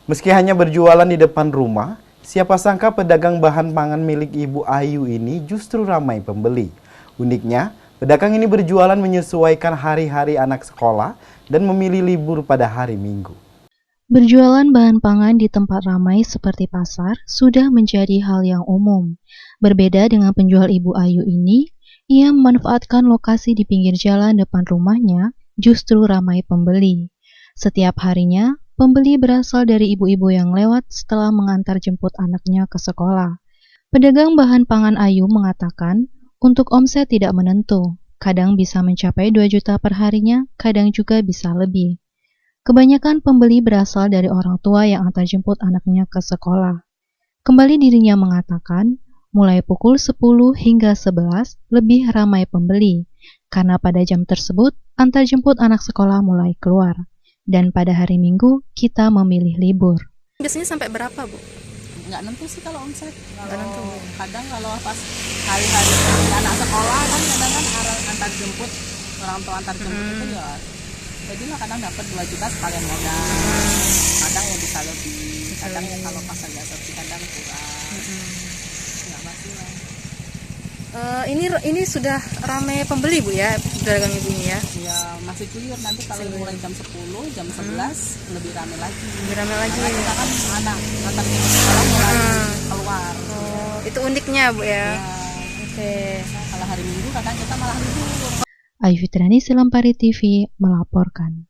Meski hanya berjualan di depan rumah, siapa sangka pedagang bahan pangan milik Ibu Ayu ini justru ramai pembeli. Uniknya, pedagang ini berjualan menyesuaikan hari-hari anak sekolah dan memilih libur pada hari Minggu. Berjualan bahan pangan di tempat ramai seperti pasar sudah menjadi hal yang umum. Berbeda dengan penjual Ibu Ayu ini, ia memanfaatkan lokasi di pinggir jalan depan rumahnya justru ramai pembeli. Setiap harinya, pembeli berasal dari ibu-ibu yang lewat setelah mengantar jemput anaknya ke sekolah. Pedagang bahan pangan Ayu mengatakan, untuk omset tidak menentu, kadang bisa mencapai 2 juta per harinya, kadang juga bisa lebih. Kebanyakan pembeli berasal dari orang tua yang antar jemput anaknya ke sekolah. Kembali dirinya mengatakan, mulai pukul 10 hingga 11 lebih ramai pembeli, karena pada jam tersebut antar jemput anak sekolah mulai keluar. Dan pada hari Minggu, kita memilih libur. Biasanya sampai berapa, Bu? Nggak nentu sih kalau omset. Nggak nentu. Kadang kalau pas hari-hari anak sekolah kan kadang kan antar jemput, orang tua antar jemput itu ya jadi lah kadang dapat 2 juta sekalian modal, kadang ya bisa lebih, kadang ya kalau pas agak sepi kadang kurang. Nggak pasti lah. Ini sudah ramai pembeli, Bu, ya, pedagang Ibu ini ya? Ya masih clear, nanti kalau mulai jam 10, jam 11 lebih ramai lagi. Lebih ramai lagi. Karena kita kan anak antar jemput sekolah mulai keluar. Oh, itu uniknya, Bu, ya? Ya, Oke. kalau hari Minggu kadang kita malah libur. Ayu Fitriani, Selampari TV, melaporkan.